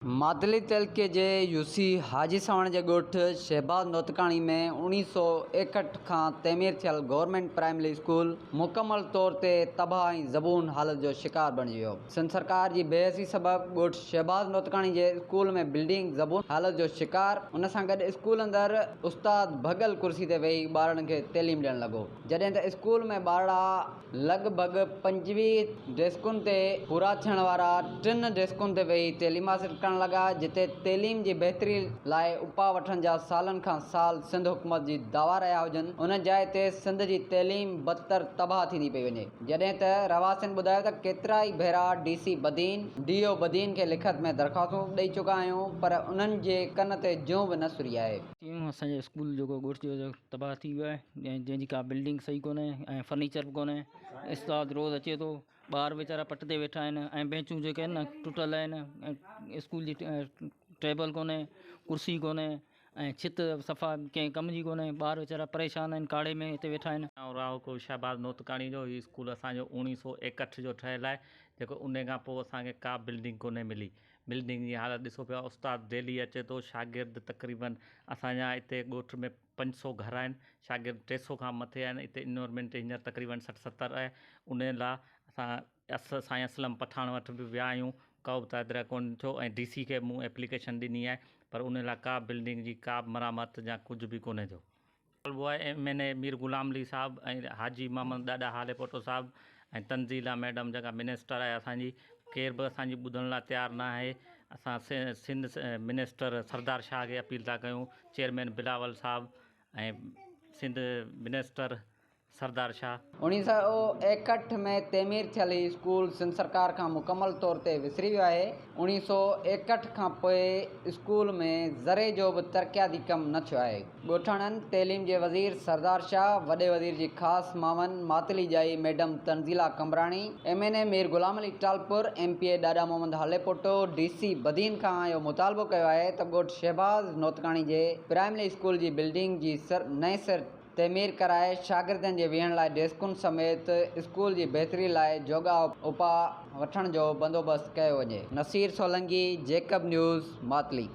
मातली तहलके जे UC हाजी सावण जे ॻोठ शहबाज नौतकाणी में 1961 खां तइमीर थियल गवर्नमेंट प्राइमरी स्कूल मुकमल तौर ते तबाह ऐं ज़बून हालत जो शिकार बणिजी वियो। सिंध सरकार जी बेहसी सबबि ॻोठ शहबाज नौतकाणी जे स्कूल में बिल्डिंग ज़बून हालत जो शिकार। उन सां गॾु स्कूल अंदरि उस्ताद भॻल कुर्सी ते वेही ॿारनि खे तइलीम ॾियणु लॻो, जॾहिं त स्कूल में ॿारड़ा लॻभॻि 25 डेस्कुनि ते पूरा थियण वारा 3 डेस्कुनि ते वेही तइलीम हासिल लॻा, जिते तइलीम जी बहितरी लाइ उपा वठण जा सालनि खां साल सिंध हुकूमत जी दावा रहिया हुजनि, उन जाइ ते सिंध जी तइलीम बदतर तबाह थींदी पई वञे। जॾहिं त रवासिन ॿुधायो त केतिरा ई भेरा DC बदीन DO बदीन खे लिखत में दरख़्वास्तूं ॾेई चुका आहियूं, पर उन्हनि जे कन ते जूं बि न सुरी आहे। असांजे स्कूल जेको ॻोठ जो तबाह थी वियो आहे, जंहिंजी का बिल्डिंग सही कोन्हे ऐं फर्नीचर बि कोन्हे। उस्ताद रोज़ अचे थो, ॿार वीचारा पट ते वेठा आहिनि ऐं बेंचूं जेके आहिनि न टुटल आहिनि, स्कूल जी टेबल कोन्हे, कुर्सी कोन्हे ऐं छित सफ़ा कंहिं कम जी कोन्हे। ॿार वीचारा परेशान आहिनि, काड़े में हिते वेठा आहिनि। राव शहबाज नौतकाणी जो ही स्कूल असांजो 1961 जो ठहियल आहे, जेको उन खां पोइ असांखे का बिल्डिंग कोन्हे मिली। बिल्डिंग जी हालत ॾिसो पिया, उस्ताद डेली अचे थो, शागिर्द तक़रीबन असांजा हिते ॻोठ में 500 घर आहिनि, शागिर्द 300 खां मथे आहिनि। हिते इन्वायरमेंट हींअर तक़रीबन 60-70 आहे। उन लाइ असां साईं असलम पठाण वटि बि विया आहियूं, को बि तइदरा कोन थियो, ऐं DC खे मूं एप्लीकेशन ॾिनी आहे, पर उन लाइ का बिल्डिंग जी का मरामत या कुझु बि कोन्हे थियो। वो आहे MNA मीर ग़ुलाम अली साहब ऐं हाजी मोहम्मद ॾाॾा हाले पोटो साहब ऐं तंज़ीला मैडम जेका मिनिस्टर आहे असांजी, केर बि असांजी ॿुधण लाइ तयारु न आहे। असां सिंध मिनिस्टर सरदार शाह खे अपील था कयूं, चेयरमैन बिलावल साहब ऐं सिंध मिनिस्टर सरदार शाह। 1961 में तइमीर थियल स्कूल सिंध सरकार खां मुकमल तौर ते विसरी वियो आहे। 1961 खां पोइ स्कूल में ज़रे जो बि तरक़ियाती कमु न थियो आहे। ॻोठाणनि तइलीम जे वज़ीर सरदार शाह, वॾे वज़ीर जी ख़ासि मावन मातली जाई madam तंज़ीला कमराणी, MNA Mir Ghulam Ali Talpur, MPA ॾाॾा मोहम्मद हाले पोटो, DC बदीन खां इहो मुतालबो कयो आहे त ॻोठ शहबाज नौतकाणी जे प्राइमरी स्कूल जी बिल्डिंग जी नए सिर तइमीर कराए शागिर्दनि जे विहण लाइ डेस्कुनि समेत स्कूल जी बहितरी लाइ जोगा उपा वठण जो बंदोबस्तु कयो वञे। Naseer Solanki, Jacob news, Matali.